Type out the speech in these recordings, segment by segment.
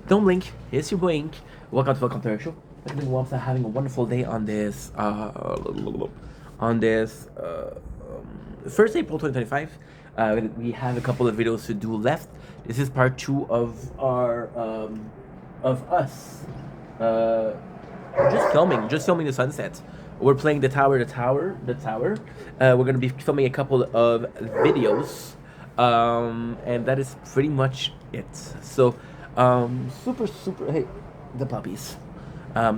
Don't blink. It's your boy Ink. Welcome to our show. Hope everyone's having a wonderful day on this first April 2025. We have a couple of videos to do left. This is part two of our of us just filming the sunset. We're playing the tower. We're gonna be filming a couple of videos, and that is pretty much it. So, super. Hey, the puppies.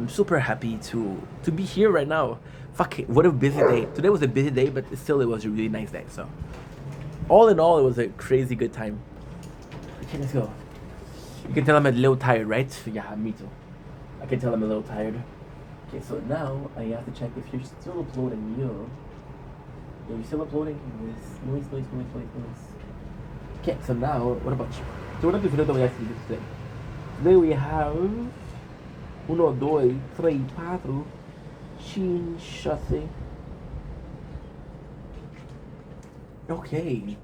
Super happy to be here right now. Fuck it, what a busy day. Today was a busy day, but still it was a really nice day. So, all in all, it was a crazy good time. Okay, let's go. You can tell I'm a little tired, right? Yeah, me too. I can tell I'm a little tired. Okay, so now I have to check if you're still uploading. Are you still uploading? Noise. Okay, so now, what about you? So what are the videos that we have to do today? Today we have 1, 2, 3, 4, 5, 6. Okay.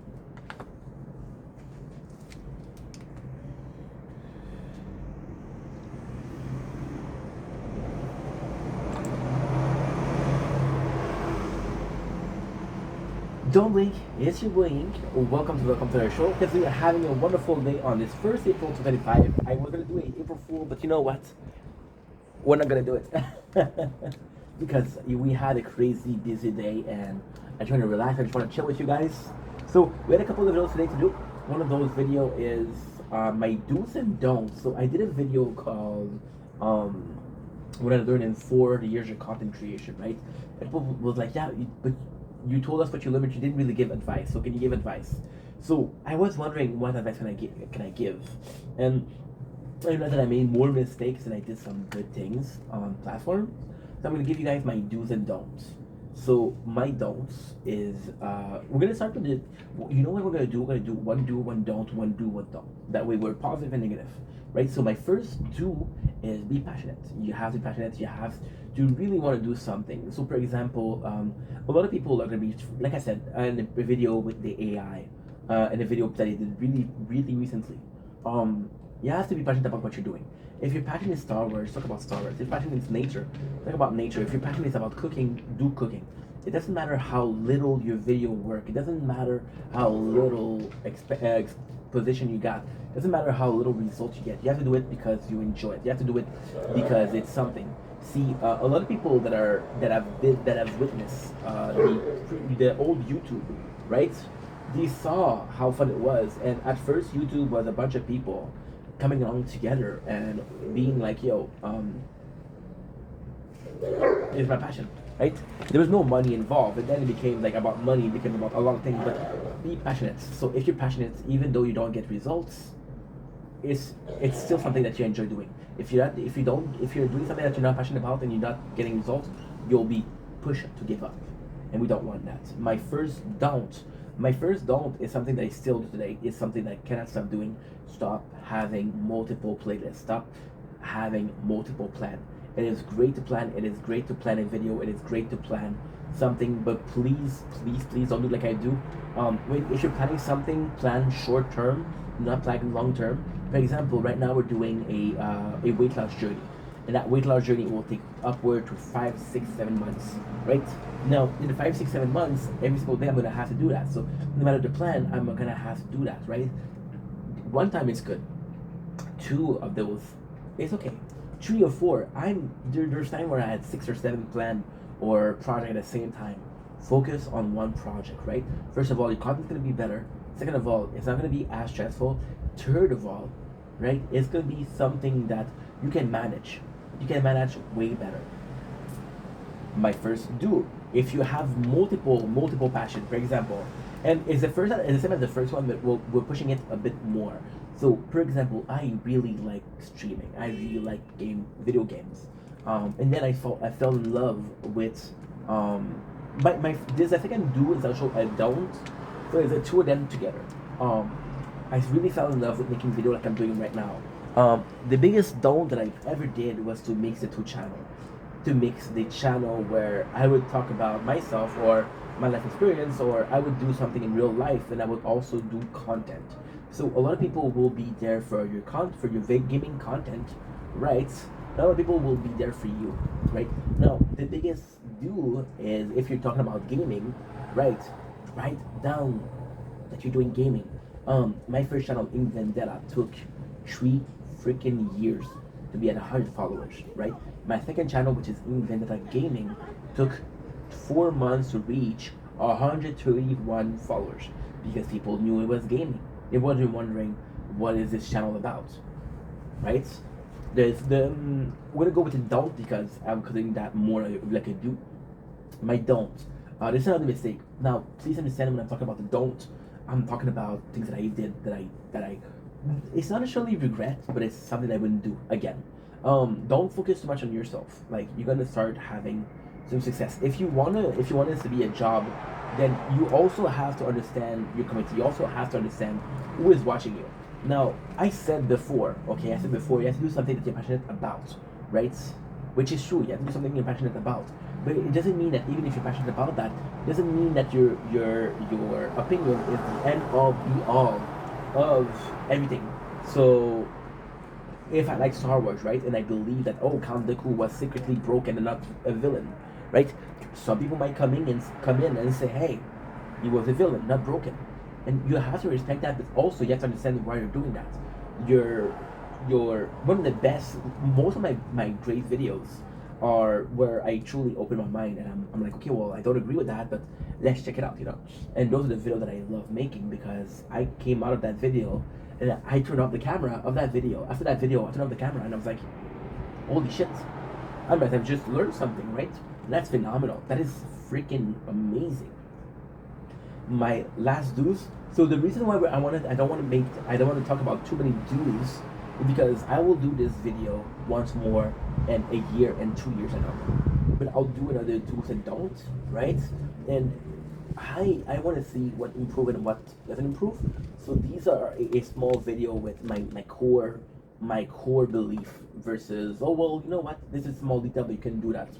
Don't blink, it's your boy Ink. Welcome to our show. Because we are having a wonderful day on this first April 2025. I was gonna do an April Fool, but you know what? We're not gonna do it. Because we had a crazy busy day and I just want to relax, I just want to chill with you guys. So we had a couple of videos today to do. One of those videos is my do's and don'ts. So I did a video called what I learned in 4 years of content creation, right? And people was like, yeah, but you told us what you learned, but you didn't really give advice. So can you give advice? So I was wondering what advice can I give? And I realized that I made more mistakes than I did some good things on platform. So I'm gonna give you guys my do's and don'ts. So my don'ts is we're gonna start with it. You know what we're gonna do? We're gonna do one do, one don't, one do, one don't. That way we're positive and negative, right? So my first do is be passionate. You have to be passionate. You have to really want to do something. So for example, a lot of people are gonna be, like I said, in a video with the AI, in a video that I did really recently. You have to be passionate about what you're doing. If your passion is Star Wars, talk about Star Wars. If your passion is nature, talk about nature. If your passion is about cooking, do cooking. It doesn't matter how little your video work. It doesn't matter how little exposition you got. It doesn't matter how little results you get. You have to do it because you enjoy it. You have to do it because it's something. See, a lot of people that have witnessed the old YouTube, right? They saw how fun it was, and at first YouTube was a bunch of people coming along together and being like, yo, it's my passion, right? There was no money involved, and then it became like about money, it became about a lot of things, but be passionate. So if you're passionate, even though you don't get results, it's still something that you enjoy doing. If you're doing something that you're not passionate about and you're not getting results, you'll be pushed to give up. And we don't want that. My first don't is something that I still do today. It's something that I cannot stop doing. Stop having multiple playlists. Stop having multiple plans. It is great to plan. It is great to plan a video. It is great to plan something. But please don't do like I do. If you're planning something, plan short term, not planning long term. For example, right now we're doing a weight loss journey. And that weight loss journey will take upward to 5, 6, 7 months, right? Now, in the 5, 6, 7 months, every single day I'm gonna have to do that. So no matter the plan, I'm gonna have to do that, right? One time it's good. 2 of those, it's okay. 3 or 4, there's time where I had 6 or 7 planned or project at the same time. Focus on one project, right? First of all, your content's gonna be better. Second of all, it's not gonna be as stressful. Third of all, right, it's gonna be something that you can manage. You can manage way better. My first do, if you have multiple passion, for example, and it's the same as the first one, but we're pushing it a bit more. So for example, I really like streaming. I really like video games. And then I fell in love with there's a second do is also a don't. So it's the two of them together. I really fell in love with making video like I'm doing right now. The biggest don't that I ever did was to mix the two channel. To mix the channel where I would talk about myself or my life experience, or I would do something in real life and I would also do content. So a lot of people will be there for your gaming content, right? A lot of people will be there for you, right? Now the biggest do is if you're talking about gaming, right? Write down that you're doing gaming. My first channel, In Vendetta, took 3 freaking years to be at 100 followers, right? My second channel, which is In Vendetta Gaming, took 4 months to reach 131 followers because people knew it was gaming. They wasn't wondering what is this channel about, right? There's the we're gonna go with adult because I'm considering that more like a do. My don't. This is another mistake. Now, please understand when I'm talking about the don't, I'm talking about things that I did that I. It's not necessarily regret, but it's something I wouldn't do again. Don't focus too much on yourself. Like you're gonna start having some success. If you want this to be a job, then you also have to understand your community. You also have to understand who is watching you. Now, I said before, okay, I said before, you have to do something that you're passionate about, right? Which is true. You have to do something you're passionate about. But it doesn't mean that even if you're passionate about that, it doesn't mean that your opinion is the end all be all of everything. So if I like Star Wars, right, and I believe that Count Dooku was secretly broken and not a villain, right? Some people might come in and say, hey, he was a villain, not broken, and you have to respect that. But also, you have to understand why you're doing that. You're one of the best. Most of my great videos are where I truly open my mind and I'm like, okay, well, I don't agree with that, but let's check it out, And those are the videos that I love making because I came out of that video and I turned off the camera of that video. After that video, I turned off the camera and I was like, holy shit, I might have just learned something, right? That's phenomenal. That is freaking amazing. My last dues. So the reason why I don't want to talk about too many dues is because I will do this video once more in a year and 2 years, I know. But I'll do another do's and don'ts, right? And I want to see what improve and what doesn't improve. So these are a small video with my core belief versus, oh well, you know what, this is small detail but you can do that.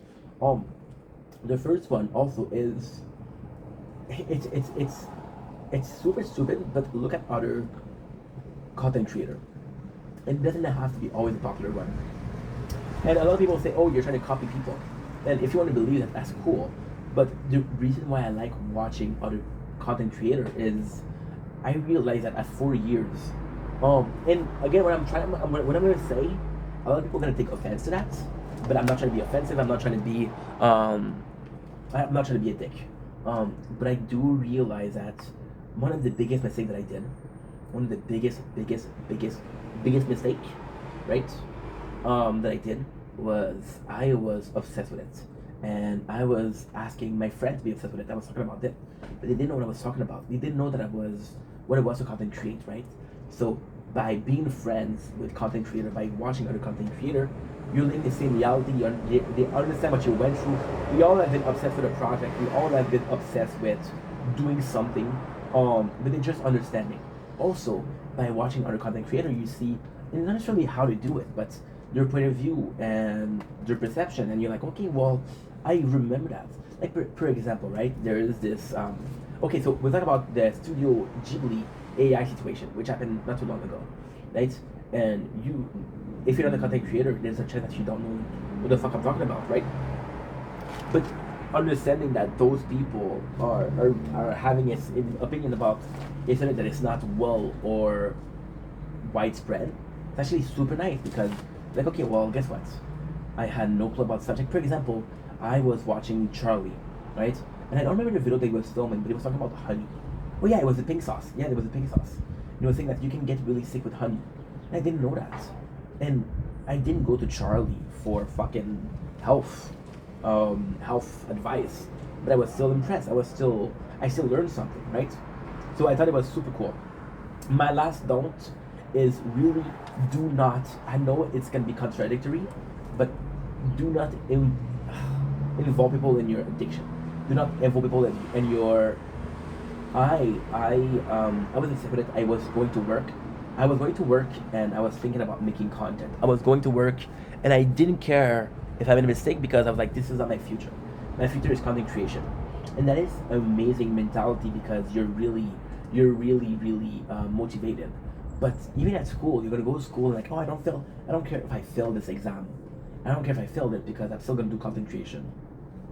The first one also is it's super stupid, but look at other content creator. It doesn't have to be always a popular one. And a lot of people say, oh, you're trying to copy people. And if you want to believe that, that's cool. But the reason why I like watching other content creator is I realize that at 4 years, and again, what I'm going to say, a lot of people are going to take offense to that, but I'm not trying to be offensive. I'm not trying to be, I'm not trying to be a dick. But I do realize that one of the biggest mistakes that I did, one of the biggest mistake, right, that I did was I was obsessed with it. And I was asking my friend to be obsessed with it. I was talking about it, but they didn't know what I was talking about. They didn't know that what it was to content create, right? So by being friends with content creator, by watching other content creator, you're living the same reality. They understand what you went through. We all have been obsessed with a project. We all have been obsessed with doing something, but they're just understanding. Also, by watching other content creator, you see not necessarily how to do it, but their point of view and their perception, and you're like, okay, well, I remember that. Like per example, right? There is this. Okay, so we'll talk about the Studio Ghibli AI situation, which happened not too long ago, right? And if you're not a content creator, there's a chance that you don't know what the fuck I'm talking about, right? But understanding that those people are having an opinion about internet that is not well or widespread, it's actually super nice because, like, okay, well, guess what? I had no clue about the subject. For example, I was watching Charlie, right? And I don't remember the video that he was filming, but he was talking about honey. Oh yeah, it was the pink sauce. Yeah, it was the pink sauce. And he was saying that you can get really sick with honey. And I didn't know that. And I didn't go to Charlie for fucking health advice. But I was still impressed. I still learned something, right? So I thought it was super cool. My last don't is really do not, I know it's gonna be contradictory, but do not involve people in your addiction. Do not involve people in your. I was accepted. I was going to work. And I was thinking about making content. I was going to work and I didn't care if I made a mistake because I was like, this is not my future. My future is content creation. And that is amazing mentality because you're really, really motivated. But even at school, you're gonna go to school and like, oh, I don't care if I fail this exam. I don't care if I failed it because I'm still gonna do content creation.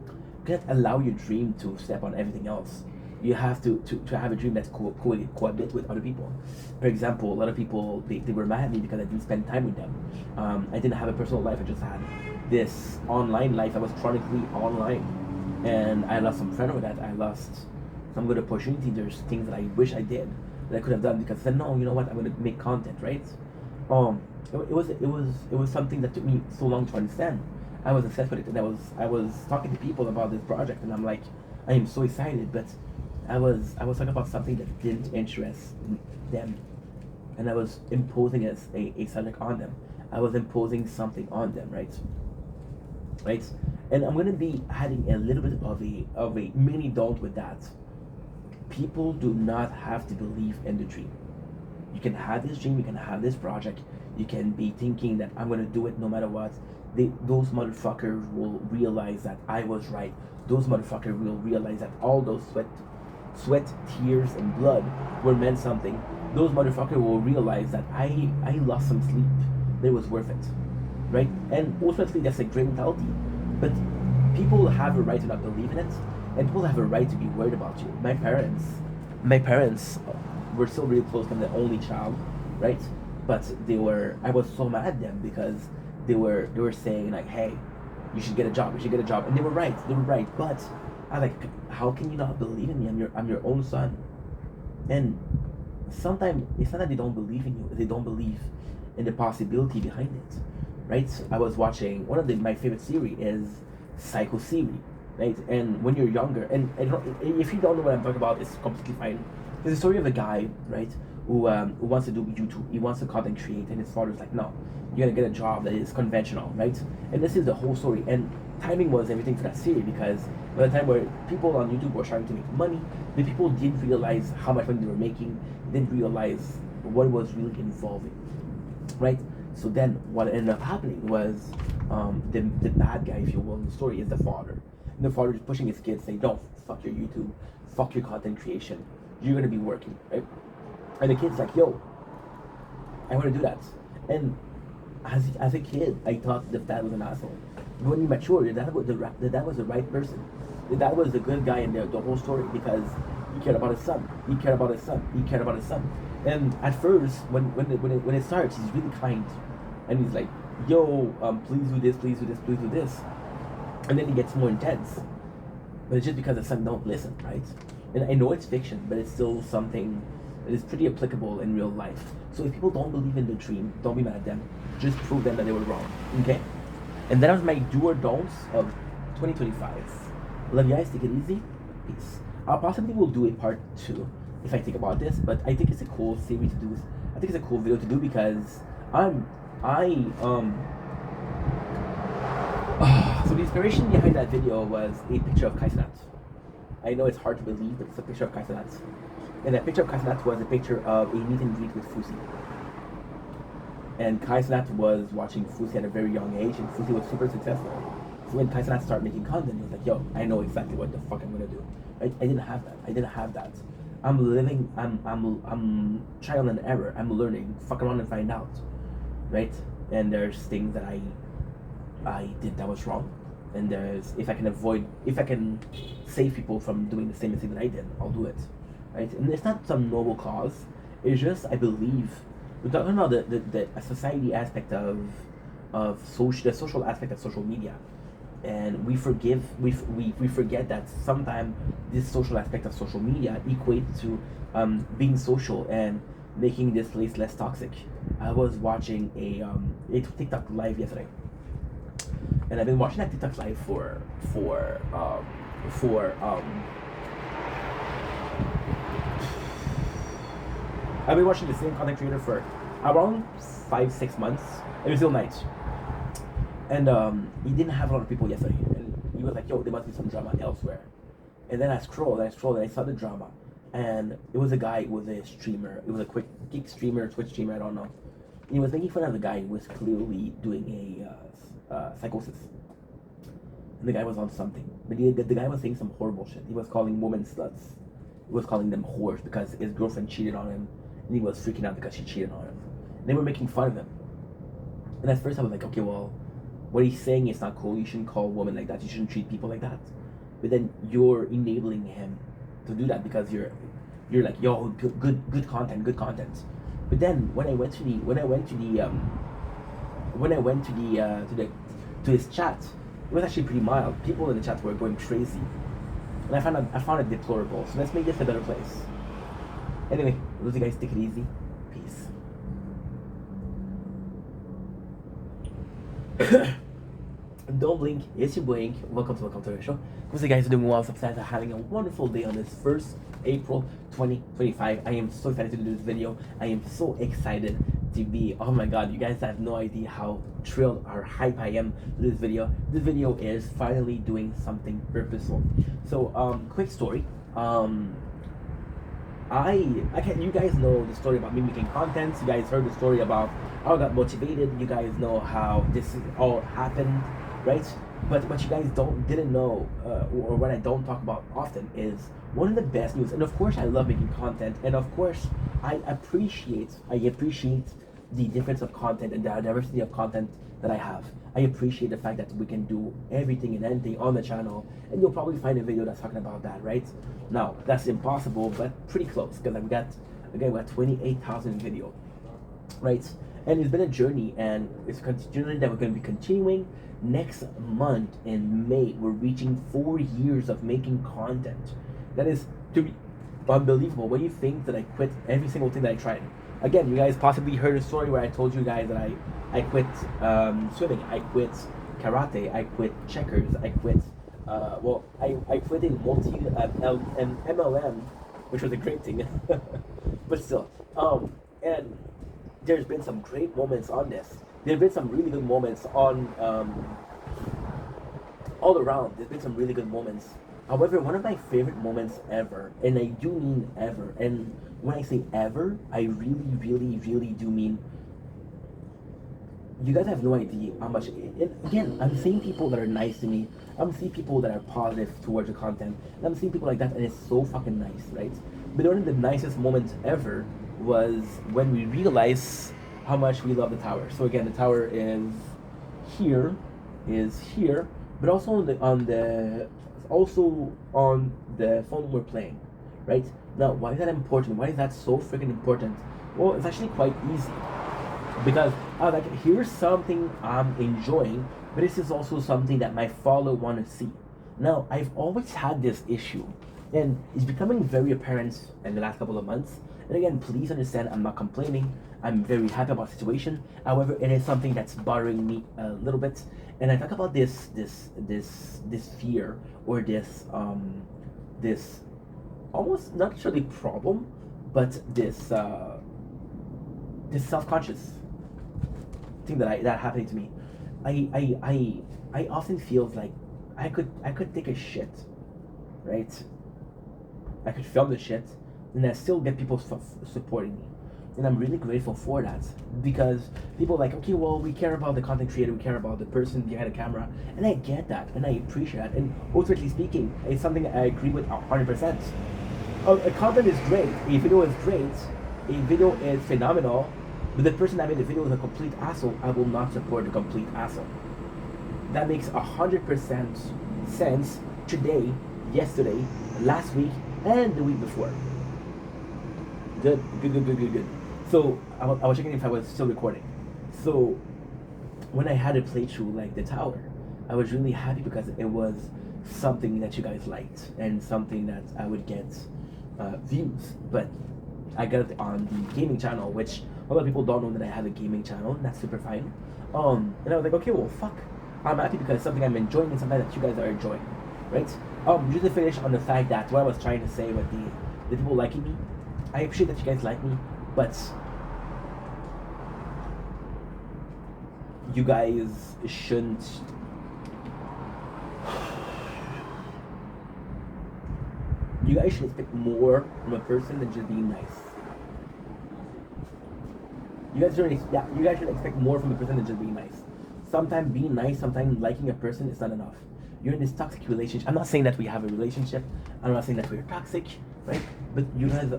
You can't allow your dream to step on everything else. You have to have a dream that's cohabit with other people. For example, a lot of people they were mad at me because I didn't spend time with them. I didn't have a personal life. I just had this online life. I was chronically online, and I lost some friends with that. I lost some good opportunity. There's things that I wish I did that I could have done because I said no. You know what? I'm gonna make content, right? It was something that took me so long to understand. I was obsessed with it, and I was talking to people about this project, and I'm like, I am so excited, but I was talking about something that didn't interest them, and I was imposing as a subject on them. I was imposing something on them, right? Right, and I'm gonna be adding a little bit of a mini don't with that. People do not have to believe in the dream. You can have this dream, you can have this project, you can be thinking that I'm gonna do it no matter what. Those motherfuckers will realize that I was right. Those motherfuckers will realize that all those sweat, tears, and blood were meant something. Those motherfuckers will realize that I lost some sleep. That it was worth it, right? And ultimately, that's a great mentality. But people have a right to not believe in it, and people have a right to be worried about you. My parents were still really close. I'm the only child, right? But I was so mad at them because they were saying like, hey, you should get a job, you should get a job, and they were right. But I like, how can you not believe in me? I'm your own son, and sometimes it's not that they don't believe in you; they don't believe in the possibility behind it, right? I was watching one of my favorite series is Psycho Series, right? And when you're younger, and if you don't know what I'm talking about, it's completely fine. There's a story of a guy, right, who wants to do YouTube. He wants to content create, and his father's like, no, you're gonna get a job that is conventional, right? And this is the whole story. And timing was everything for that series because by the time where people on YouTube were trying to make money, the people didn't realize how much money they were making, didn't realize what was really involving, right? So then what ended up happening was the bad guy, if you will, in the story is the father. And the father is pushing his kids, saying, "Don't fuck your YouTube, fuck your content creation. You're gonna be working, right?" And the kid's like, "Yo, I want to do that." And as a kid, I thought the dad was an asshole. But when you mature, the dad was the right person. The dad was the good guy in the whole story because he cared about his son. He cared about his son. He cared about his son. And at first, when it starts, he's really kind, and he's like, "Yo, please do this, please do this, please do this," and then he gets more intense. But it's just because the son don't listen, right? And I know it's fiction, but it's still something that is pretty applicable in real life. So if people don't believe in the dream, don't be mad at them. Just prove them that they were wrong. Okay? And that was my do or don'ts of 2025. Love you guys. Take it easy. Peace. I possibly will do a part 2 if I think about this, but I think it's a cool series to do. I think it's a cool video to do because so the inspiration behind that video was a picture of Kai Cenat. I know it's hard to believe, but it's a picture of Kai Cenat. And that picture of Kai Cenat was a picture of a meet and greet with Fousey. And Kai Cenat was watching Fousey at a very young age, and Fousey was super successful. So when Kai Cenat started making content, he was like, "Yo, I know exactly what the fuck I'm gonna do." I didn't have that. I didn't have that. I'm trial and error. I'm learning. Fuck around and find out, right? And there's things that I did that was wrong, and there's if I can save people from doing the same thing that I did, I'll do it, right? And it's not some noble cause. It's just I believe we're talking about the society aspect of the social aspect of social media, and we forget that sometimes this social aspect of social media equates to being social and making this place less toxic. I was watching a TikTok live yesterday, and I've been watching that TikTok live for I've been watching the same content creator for around 5-6 months. It was still night, and he didn't have a lot of people yesterday, and he was like, "Yo, there must be some drama elsewhere." And then I scrolled, and I saw the drama, and it was a guy who was a streamer. It was a quick geek streamer, Twitch streamer, I don't know. And he was making fun of the guy who was clearly doing a psychosis. And the guy was on something, but the guy was saying some horrible shit. He was calling women sluts, was calling them whores because his girlfriend cheated on him, and he was freaking out because she cheated on him. And they were making fun of him. And at first I was like, okay, well, what he's saying is not cool. You shouldn't call women like that. You shouldn't treat people like that. But then you're enabling him to do that because you're like, yo, good content. But then when I went to his chat, it was actually pretty mild. People in the chat were going crazy, and I found it deplorable. So let's make this a better place. Anyway, those you guys, take it easy. Peace. Don't blink, it's your blink. Welcome to the show. Hope you guys are doing well. So excited, having a wonderful day on this 1st April 2025. I am so excited to do this video. I am so excited to be, oh my god, you guys have no idea how thrilled or hype I am to this video. This video is finally doing something purposeful. So quick story. You guys know the story about me making content. You guys heard the story about how I got motivated. You guys know how this all happened, right? But what you guys didn't know, or what I don't talk about often, is one of the best news. And of course, I love making content, and of course, I appreciate the difference of content and the diversity of content that I have. I appreciate the fact that we can do everything and anything on the channel, and you'll probably find a video that's talking about that, right? Now, that's impossible, but pretty close, because we got 28,000 video, right? And it's been a journey, and it's a journey that we're going to be continuing. Next month in May, we're reaching 4 years of making content. That is to be unbelievable. When you think that I quit every single thing that I tried. Again, you guys possibly heard a story where I told you guys that I quit swimming, I quit karate, I quit checkers, I quit I quit in MLM, which was a great thing. But still, and there's been some great moments on this. There's been some really good moments on all around. There's been some really good moments. However, one of my favorite moments ever, and I do mean ever, and when I say ever, I really do mean, you guys have no idea how much, and again, I'm seeing people that are nice to me, I'm seeing people that are positive towards the content, and I'm seeing people like that, and it's so fucking nice, right? But one of the nicest moments ever was when we realized how much we love the tower. So again, the tower is here, but also on the phone we're playing, right? Now, why is that important? Why is that so freaking important? Well, it's actually quite easy, because here's something I'm enjoying, but this is also something that my follower want to see. Now, I've always had this issue, and it's becoming very apparent in the last couple of months. And again, please understand, I'm not complaining. I'm very happy about the situation. However, it is something that's bothering me a little bit. And I talk about this fear, or this almost not necessarily problem, but this self-conscious thing that happening to me. I often feel like I could take a shit, right? I could film the shit, and I still get people supporting me. And I'm really grateful for that, because people are like, okay, well, we care about the content creator, we care about the person behind the camera, and I get that, and I appreciate that, and ultimately speaking, it's something I agree with 100%. A content is great, a video is great, a video is phenomenal, but the person that made the video is a complete asshole. I will not support the complete asshole. That makes 100% sense today, yesterday, last week, and the week before. Good. So I was checking if I was still recording. So when I had a playthrough like the tower, I was really happy because it was something that you guys liked and something that I would get views. But I got it on the gaming channel, which a lot of people don't know that I have a gaming channel, and that's super fine. And I was like, okay, well, fuck. I'm happy because it's something I'm enjoying and something that you guys are enjoying, right? Just to finish on the fact that what I was trying to say with the people liking me, I appreciate that you guys like me, but you guys shouldn't should expect more from a person than just being nice. You guys should expect more from a person than just being nice. Sometimes being nice, sometimes liking a person is not enough. You're in this toxic relationship. I'm not saying that we have a relationship. I'm not saying that we're toxic. right? But you guys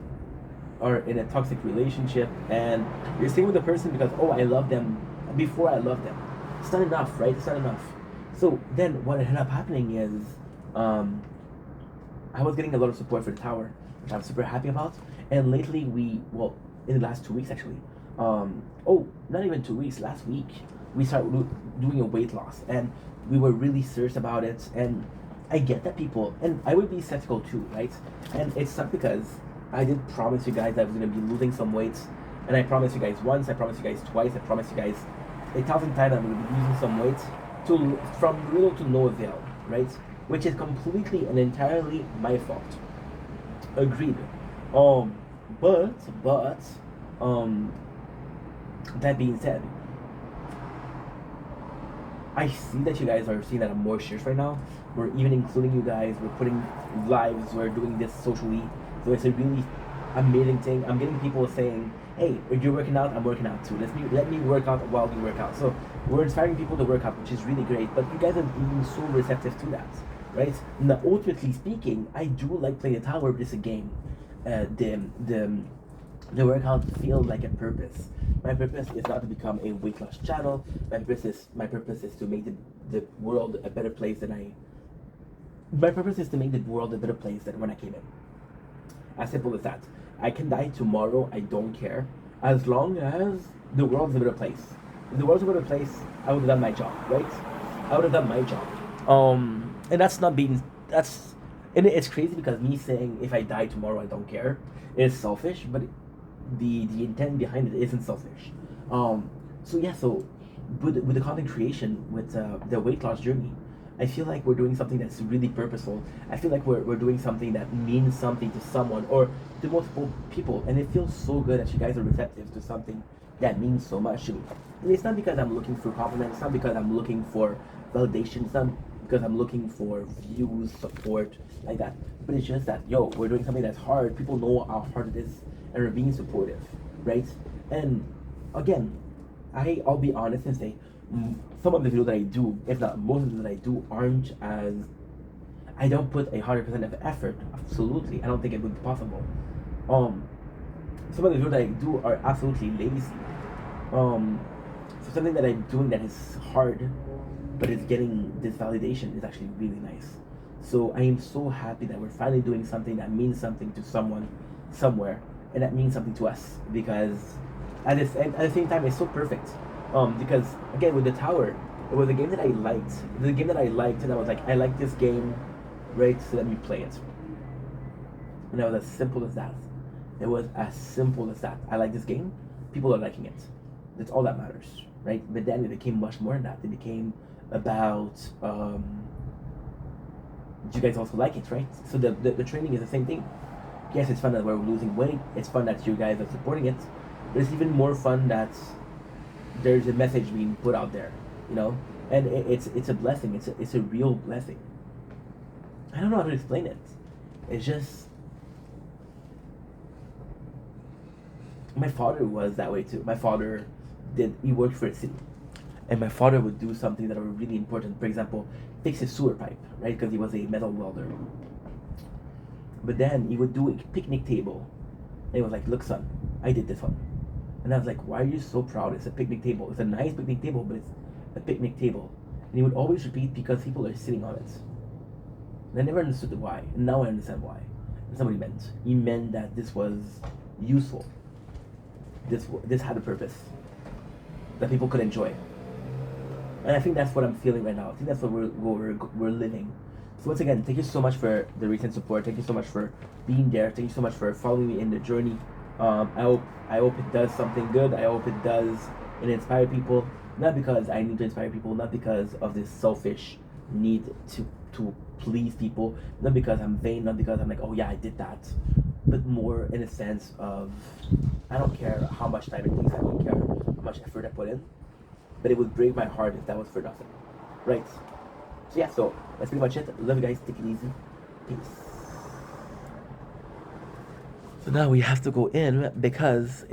are in a toxic relationship and you're staying with the person because, oh, I love them before I love them. It's not enough, right? It's not enough. So then what ended up happening is um, I was getting a lot of support for the tower, which I'm super happy about. And lately, well, in the last 2 weeks actually, not even 2 weeks, last week, we started doing a weight loss. And we were really serious about it. And I get that people, and I would be skeptical too, right? And it's not because I did promise you guys that I was going to be losing some weight. And I promised you guys once, I promised you guys twice, I promised you guys 1,000 times I'm going to be losing some weight from little to no avail, right? Which is completely and entirely my fault. Agreed. Um, but, um, that being said, I see that you guys are seeing that I'm more serious right now. We're even including you guys. We're putting lives. We're doing this socially. So it's a really amazing thing. I'm getting people saying, "Hey, if you're working out, I'm working out too. Let me work out while you work out." So we're inspiring people to work out, which is really great. But you guys are being so receptive to that, right? Now, ultimately speaking, I do like playing the tower, but it's a game. The workout feels like a purpose. My purpose is not to become a weight loss channel. My purpose is to make the world a better place than I. My purpose is to make the world a better place than when I came in. As simple as that. I can die tomorrow. I don't care, as long as the world's a better place. If the world's a better place, I would have done my job, right? I would have done my job. And that's not being that's and it's crazy because me saying if I die tomorrow I don't care is selfish, but the intent behind it isn't selfish. So yeah, so with the content creation, with the weight loss journey, I feel like we're doing something that's really purposeful. I feel like we're doing something that means something to someone or to multiple people, and it feels so good that you guys are receptive to something that means so much to me. And it's not because I'm looking for compliments, it's not because I'm looking for validation, it's not because I'm looking for views, support, like that. But it's just that, yo, we're doing something that's hard. People know how hard it is, and we're being supportive, right? And again, I'll be honest and say, some of the videos that I do, if not most of them that I do, aren't as I don't put 100% of effort. Absolutely, I don't think it would be possible. Um, some of the videos that I do are absolutely lazy. Um, so something that I'm doing that is hard, but it's getting this validation is actually really nice. So I am so happy that we're finally doing something that means something to someone, somewhere, and that means something to us because at the same time it's so perfect. Because again with the tower, it was a game that I liked. The game that I liked, and I was like, I like this game, right? So let me play it. And it was as simple as that. It was as simple as that. I like this game. People are liking it. That's all that matters, right? But then it became much more than that. It became about do you guys also like it, right? So the training is the same thing. Yes, it's fun that we're losing weight. It's fun that you guys are supporting it. But it's even more fun that there's a message being put out there, you know? And it's a blessing. It's a real blessing. I don't know how to explain it. It's just my father was that way too. My father he worked for a city, and my father would do something that were really important. For example, fix a sewer pipe, right? Because he was a metal welder. But then he would do a picnic table, and he was like, "Look, son, I did this one." And I was like, "Why are you so proud? It's a picnic table. It's a nice picnic table, but it's a picnic table." And he would always repeat, "Because people are sitting on it." And I never understood why. And now I understand why. That's not what he meant. He meant that this was useful. This had a purpose that people could enjoy. And I think that's what I'm feeling right now. I think that's what we're living. So once again, thank you so much for the recent support. Thank you so much for being there. Thank you so much for following me in the journey. I hope it does something good. I hope it does inspire people. Not because I need to inspire people. Not because of this selfish need to please people. Not because I'm vain. Not because I'm like, oh yeah, I did that. But more in a sense of I don't care how much time it takes. I don't care how much effort I put in. But it would break my heart if that was for nothing. Right? So yeah, so that's pretty much it. Love you guys. Take it easy. Peace. So now we have to go in because it